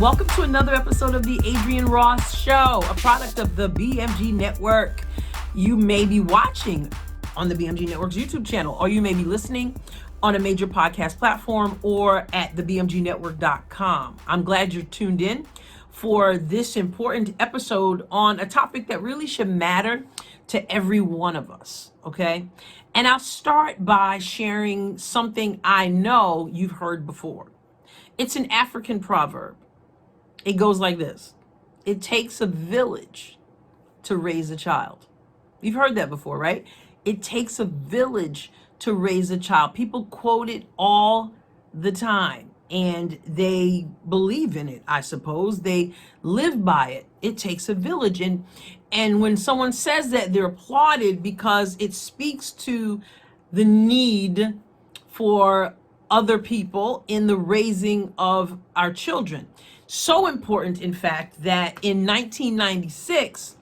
Welcome to another episode of the Adrienne Ross Show, a product of the BMG Network. You may be watching on the BMG Network's YouTube channel, or you may be listening on a major podcast platform or at thebmgnetwork.com. I'm glad you're tuned in for this important episode on a topic that really should matter to every one of us, okay? And I'll start by sharing something I know you've heard before. It's an African proverb. It goes like this: it takes a village to raise a child. You've heard that before, right? It takes a village to raise a child. People quote it all the time, and they believe in it, I suppose. They live by it. It takes a village. And when someone says that, they're applauded because it speaks to the need for other people in the raising of our children. So important, in fact, that in 1996,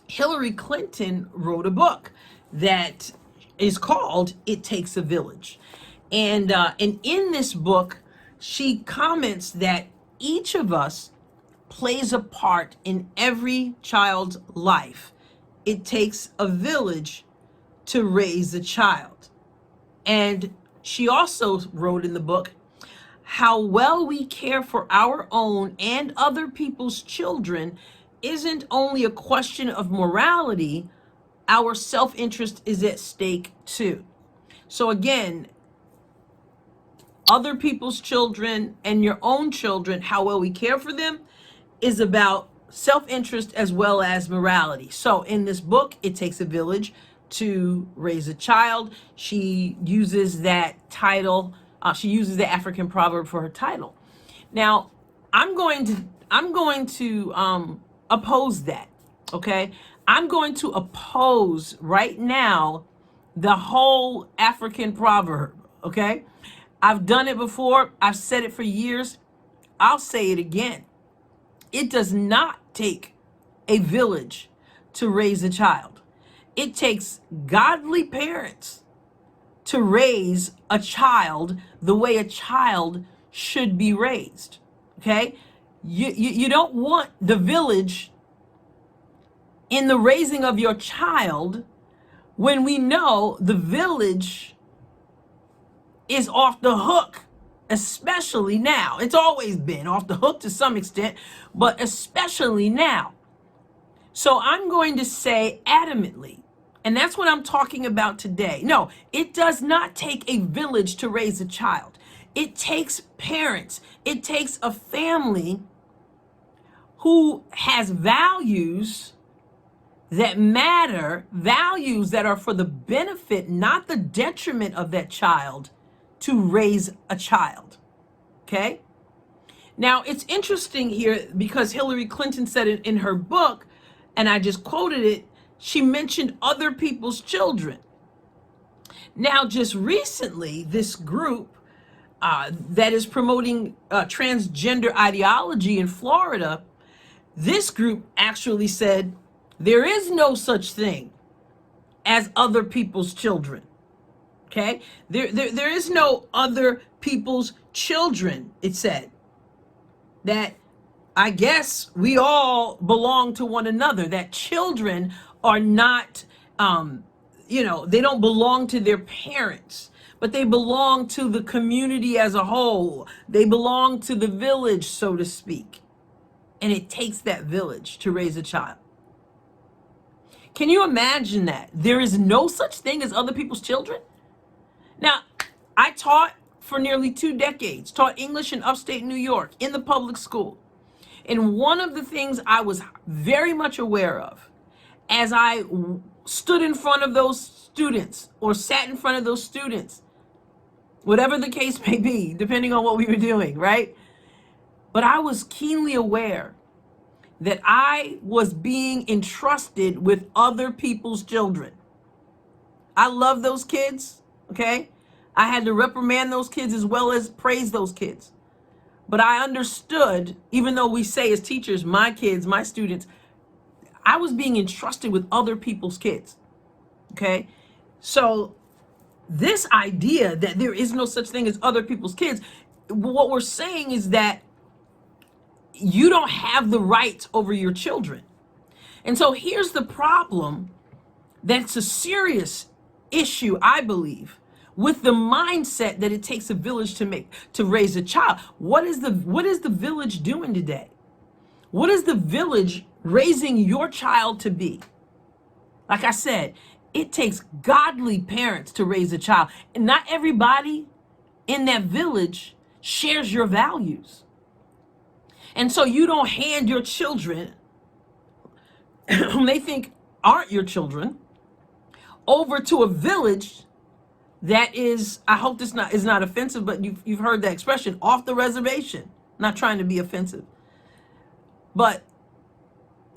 Hillary Clinton wrote a book that is called It Takes a Village. And in this book, she comments that each of us plays a part in every child's life. It takes a village to raise a child. And she also wrote in the book, how well we care for our own and other people's children isn't only a question of morality, our self-interest is at stake too. So again, other people's children and your own children, how well we care for them is about self-interest as well as morality. So in this book, It Takes a Village to Raise a Child, she uses that title. She uses the African proverb for her title. Now, I'm going to oppose that. Okay, I'm going to oppose right now the whole African proverb. Okay, I've done it before. I've said it for years. I'll say it again. It does not take a village to raise a child. It takes godly parents to raise a child the way a child should be raised. Okay? You don't want the village in the raising of your child when we know the village is off the hook, especially now. It's always been off the hook to some extent, but especially now. So I'm going to say adamantly, and that's what I'm talking about today. No, it does not take a village to raise a child. It takes parents. It takes a family who has values that matter, values that are for the benefit, not the detriment of that child, to raise a child. Okay? Now, it's interesting here because Hillary Clinton said it in her book, and I just quoted it. She mentioned other people's children. Now, just recently, this group that is promoting transgender ideology in Florida, this group actually said there is no such thing as other people's children. Okay? There is no other people's children, it said. That I guess we all belong to one another, that children are not, they don't belong to their parents, but they belong to the community as a whole. They belong to the village, so to speak. And it takes that village to raise a child. Can you imagine that? There is no such thing as other people's children? Now, I taught for nearly 2 decades, taught English in upstate New York in the public school. And one of the things I was very much aware of as I stood in front of those students or sat in front of those students, whatever the case may be, depending on what we were doing, right? But I was keenly aware that I was being entrusted with other people's children. I love those kids, okay? I had to reprimand those kids as well as praise those kids. But I understood, even though we say as teachers, my kids, my students, I was being entrusted with other people's kids, okay? So this idea that there is no such thing as other people's kids, what we're saying is that you don't have the right over your children. And so here's the problem that's a serious issue, I believe, with the mindset that it takes a village to raise a child. What is the village doing today? What is the village raising your child to be? Like I said, it takes godly parents to raise a child. And not everybody in that village shares your values. And so you don't hand your children, whom they think aren't your children, over to a village that is, I hope this is not offensive, but you've heard that expression, off the reservation. Not trying to be offensive. But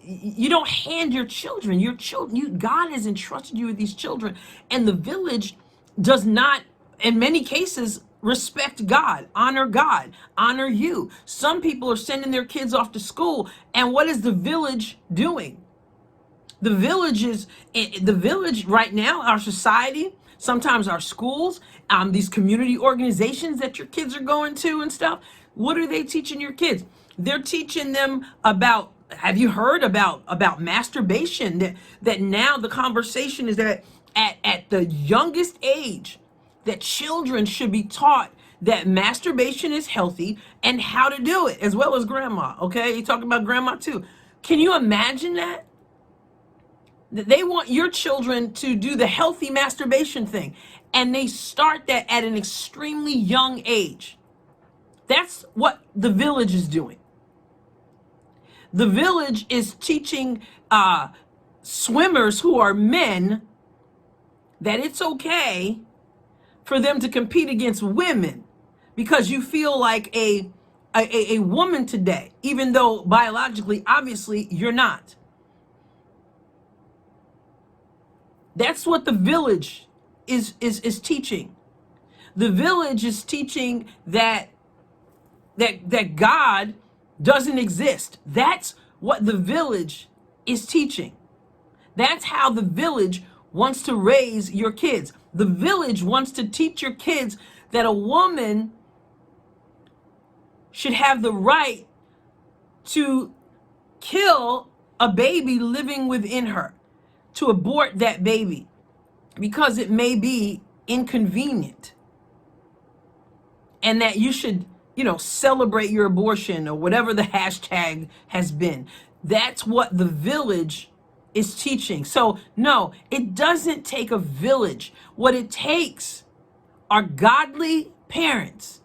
you don't hand your children, God has entrusted you with these children, and the village does not, in many cases, respect God, honor you. Some people are sending their kids off to school, and what is the village doing? The village right now, our society, sometimes our schools, these community organizations that your kids are going to and stuff, what are they teaching your kids? They're teaching them about, have you heard about masturbation? That now the conversation is that at the youngest age, that children should be taught that masturbation is healthy and how to do it, as well as grandma, okay? You're talking about grandma too. Can you imagine that? That they want your children to do the healthy masturbation thing, and they start that at an extremely young age. That's what the village is doing. The village is teaching swimmers who are men that it's okay for them to compete against women because you feel like a woman today, even though biologically, obviously, you're not. That's what the village is teaching. The village is teaching that God doesn't exist. That's what the village is teaching. That's how the village wants to raise your kids. The village wants to teach your kids that a woman should have the right to kill a baby living within her, to abort that baby because it may be inconvenient, and that you should, celebrate your abortion or whatever the hashtag has been. That's what the village is teaching. So no, it doesn't take a village. What it takes are godly parents,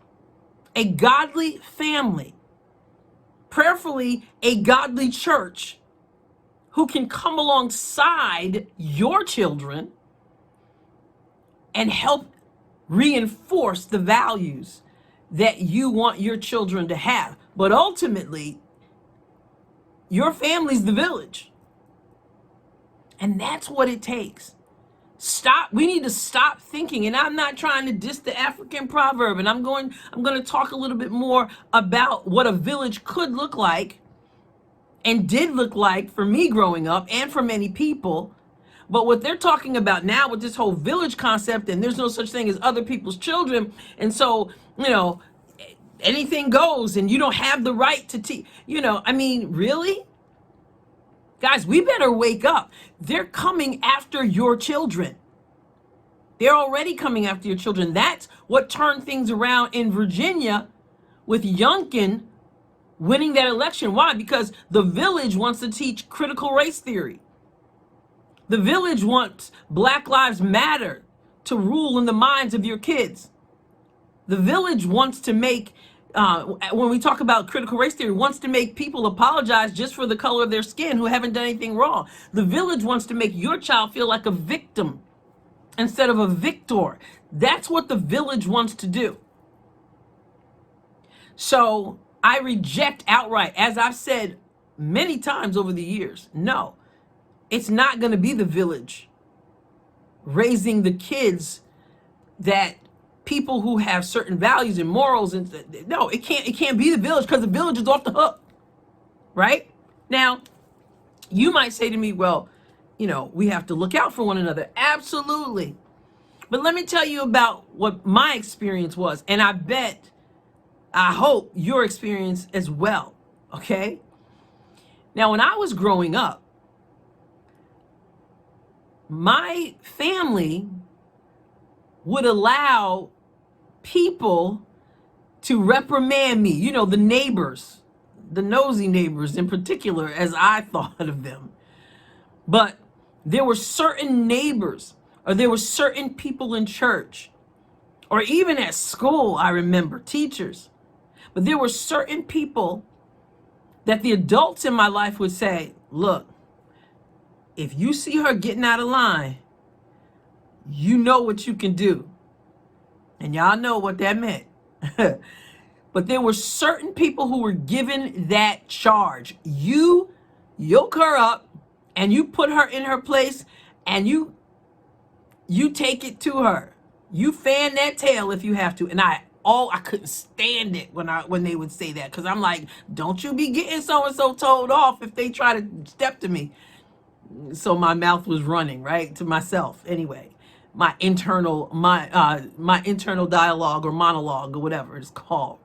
a godly family, prayerfully a godly church who can come alongside your children and help reinforce the values that you want your children to have. But ultimately, your family's the village. And that's what it takes. We need to stop thinking, and I'm not trying to diss the African proverb, and I'm going to talk a little bit more about what a village could look like and did look like for me growing up and for many people. But what they're talking about now with this whole village concept, and there's no such thing as other people's children, and so, anything goes, and you don't have the right to teach, really? Guys, we better wake up. They're coming after your children. They're already coming after your children. That's what turned things around in Virginia with Youngkin winning that election. Why? Because the village wants to teach critical race theory. The village wants Black Lives Matter to rule in the minds of your kids. The village wants to make, when we talk about critical race theory, wants to make people apologize just for the color of their skin who haven't done anything wrong. The village wants to make your child feel like a victim instead of a victor. That's what the village wants to do. So I reject outright, as I've said many times over the years, no, it's not going to be the village raising the kids that people who have certain values and morals, and no, it can't be the village, because the village is off the hook, right? Now, you might say to me, well, we have to look out for one another. Absolutely. But let me tell you about what my experience was, and I hope your experience as well. Okay? Now, when I was growing up, my family would allow people to reprimand me, the neighbors, the nosy neighbors in particular, as I thought of them. But there were certain neighbors, or there were certain people in church, or even at school, I remember, teachers. But there were certain people that the adults in my life would say, look, if you see her getting out of line, you know what you can do. And y'all know what that meant. But there were certain people who were given that charge. You yoke her up and you put her in her place, and you take it to her. You fan that tail if you have to. And I couldn't stand it when they would say that, because I'm like, don't you be getting so and so told off if they try to step to me. So my mouth was running, right, to myself anyway. My internal dialogue or monologue or whatever it's called,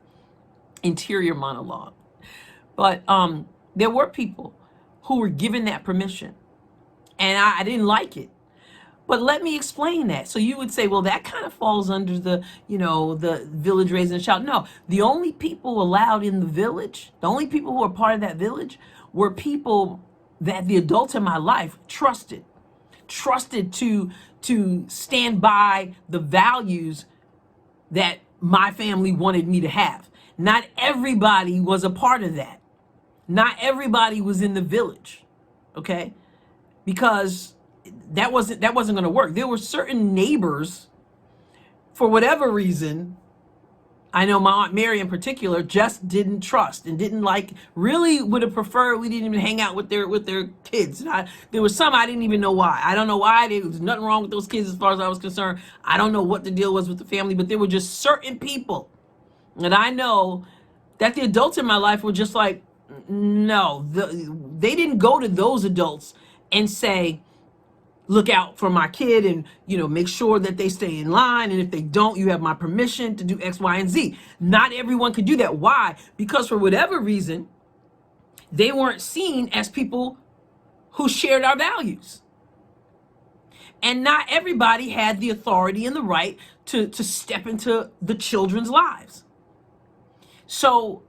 interior monologue. But there were people who were given that permission, and I didn't like it. But let me explain that. So you would say, well, that kind of falls under the village raising a child. No, the only people allowed in the village, the only people who were part of that village were people that the adults in my life trusted to stand by the values that my family wanted me to have. Not everybody was a part of that. Not everybody was in the village, okay? Because that wasn't going to work. There were certain neighbors, for whatever reason, I know my Aunt Mary in particular just didn't trust and didn't like, really would have preferred we didn't even hang out with their kids. And there was some I didn't even know why. I don't know why. There was nothing wrong with those kids as far as I was concerned. I don't know what the deal was with the family, but there were just certain people. And I know that the adults in my life were just like, no, they didn't go to those adults and say, look out for my kid and, make sure that they stay in line. And if they don't, you have my permission to do X, Y, and Z. Not everyone could do that. Why? Because for whatever reason, they weren't seen as people who shared our values. And not everybody had the authority and the right to step into the children's lives. So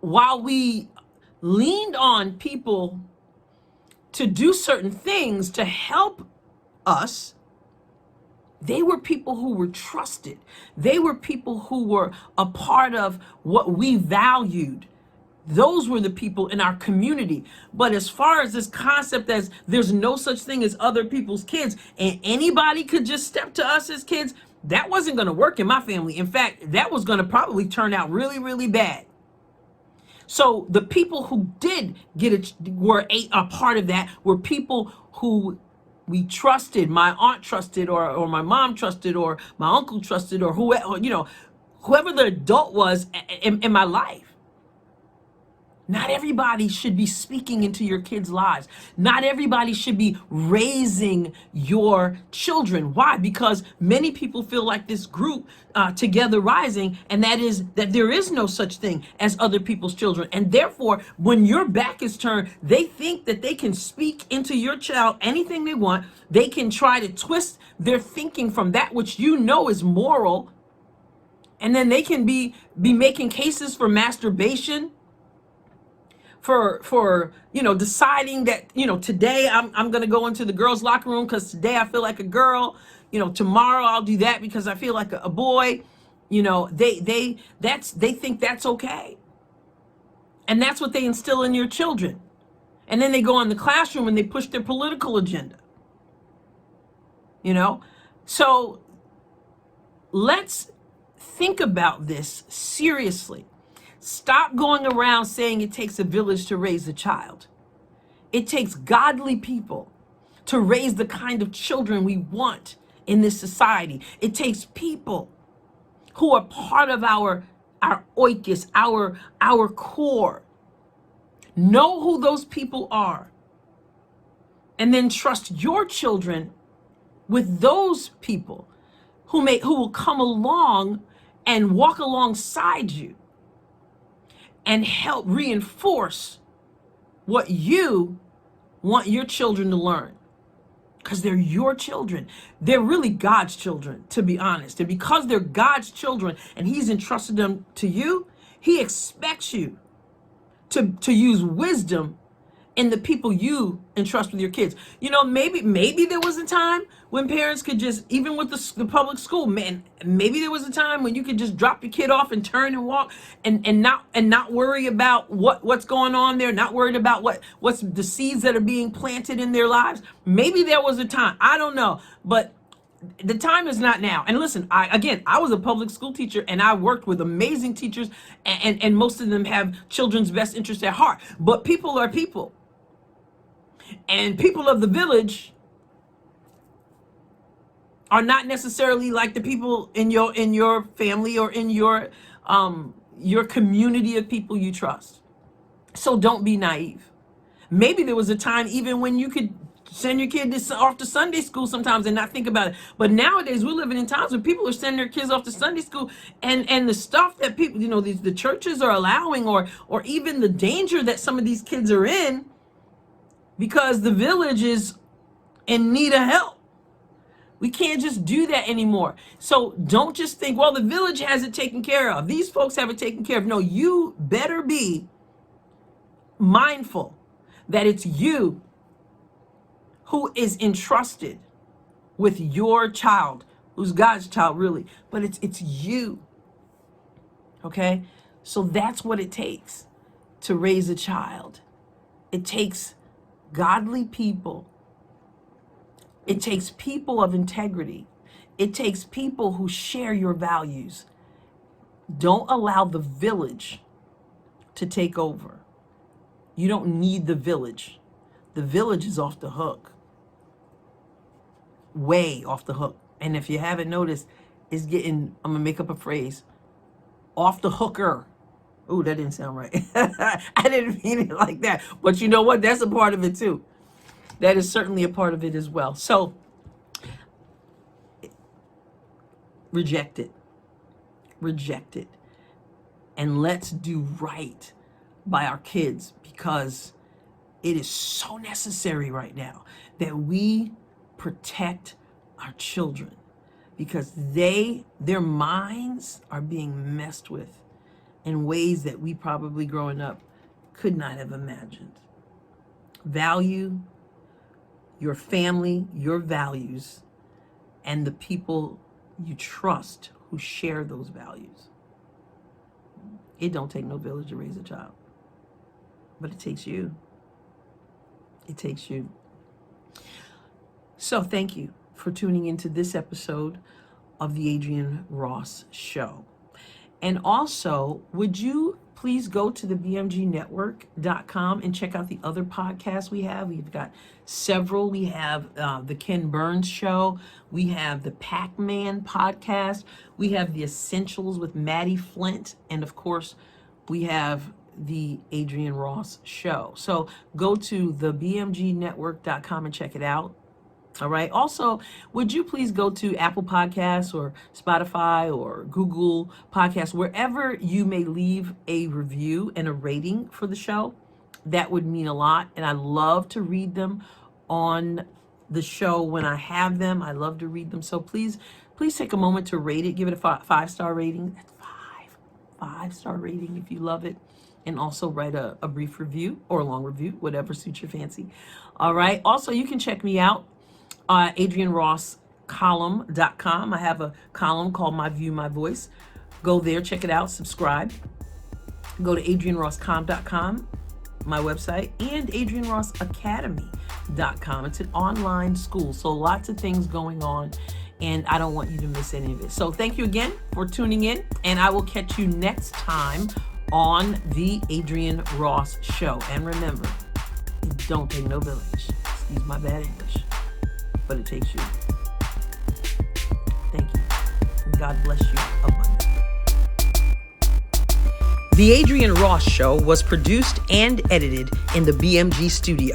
while we leaned on people to do certain things to help us, they were people who were trusted. They were people who were a part of what we valued. Those were the people in our community. But as far as this concept as there's no such thing as other people's kids and anybody could just step to us as kids, that wasn't going to work in my family. In fact, that was going to probably turn out really, really bad. So the people who did were a part of that were people who we trusted. My aunt trusted, or my mom trusted, or my uncle trusted, or whoever the adult was in my life. Not everybody should be speaking into your kids' lives. Not everybody should be raising your children. Why? Because many people feel like this group, Together Rising, and that is that there is no such thing as other people's children. And therefore, when your back is turned, they think that they can speak into your child anything they want. They can try to twist their thinking from that which is moral. And then they can be making cases for masturbation, for deciding that today I'm going to go into the girls' locker room because today I feel like a girl, tomorrow I'll do that because I feel like a boy. They think that's okay, and that's what they instill in your children. And then they go in the classroom and they push their political agenda. So let's think about this seriously. Stop going around saying it takes a village to raise a child. It takes godly people to raise the kind of children we want in this society. It takes people who are part of our oikos, our core. Know who those people are. And then trust your children with those people who will come along and walk alongside you. and help reinforce what you want your children to learn. Because they're your children. They're really God's children, to be honest. And because they're God's children and he's entrusted them to you, he expects you to use wisdom in the people you entrust with your kids. You know, maybe there was a time when parents could just, even with the public school, man, maybe there was a time when you could just drop your kid off and turn and walk and not worry about what's going on there, not worried about what's the seeds that are being planted in their lives. Maybe there was a time, I don't know, but the time is not now. And listen, I was a public school teacher and I worked with amazing teachers, and most of them have children's best interest at heart. But people are people. And people of the village are not necessarily like the people in your family or in your community of people you trust. So don't be naive. Maybe there was a time even when you could send your kid off to Sunday school sometimes and not think about it. But nowadays we're living in times when people are sending their kids off to Sunday school, and the stuff that people, the churches are allowing, or even the danger that some of these kids are in, because the village is in need of help. We can't just do that anymore. So don't just think, well, the village has it taken care of. These folks have it taken care of. No, you better be mindful that it's you who is entrusted with your child, who's God's child, really. But it's you. Okay? So that's what it takes to raise a child. It takes godly people. It takes people of integrity. It takes people who share your values. Don't allow the village to take over. You don't need the village. The village is off the hook. Way off the hook. And if you haven't noticed, it's getting, I'm going to make up a phrase, off the hooker. Ooh, that didn't sound right. I didn't mean it like that. But you know what? That's a part of it too. That is certainly a part of it as well. So, reject it. Reject it. And let's do right by our kids, because it is so necessary right now that we protect our children, because their minds are being messed with in ways that we probably growing up could not have imagined. Value your family, your values, and the people you trust who share those values. It don't take no village to raise a child, but it takes you. It takes you. So thank you for tuning into this episode of the Adrienne Ross Show. And also, would you please go to the bmgnetwork.com and check out the other podcasts we have. We've got several. We have the Ken Burns Show. We have the Pac-Man podcast. We have the Essentials with Maddie Flint. And of course, we have the Adrienne Ross Show. So go to the bmgnetwork.com and check it out. All right. Also, would you please go to Apple Podcasts or Spotify or Google Podcasts, wherever you may leave a review and a rating for the show. That would mean a lot. And I love to read them on the show when I have them. I love to read them. So please take a moment to rate it. Give it a 5-star rating. That's five-star rating if you love it. And also write a brief review or a long review, whatever suits your fancy. All right. Also, you can check me out. AdrienneRossColumn.com. I have a column called My View, My Voice. Go there, check it out, subscribe. Go to AdrienneRossCom.com, my website, and AdrienneRossAcademy.com. It's an online school, so lots of things going on, and I don't want you to miss any of it. So thank you again for tuning in, and I will catch you next time on the Adrienne Ross Show. And remember, it don't take no village. Excuse my bad English. But it takes you. Thank you. And God bless you abundantly. The Adrienne Ross Show was produced and edited in the BMG studio.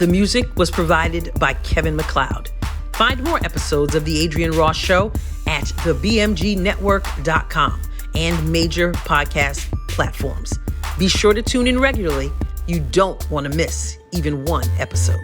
The music was provided by Kevin MacLeod. Find more episodes of The Adrienne Ross Show at thebmgnetwork.com and major podcast platforms. Be sure to tune in regularly. You don't want to miss even one episode.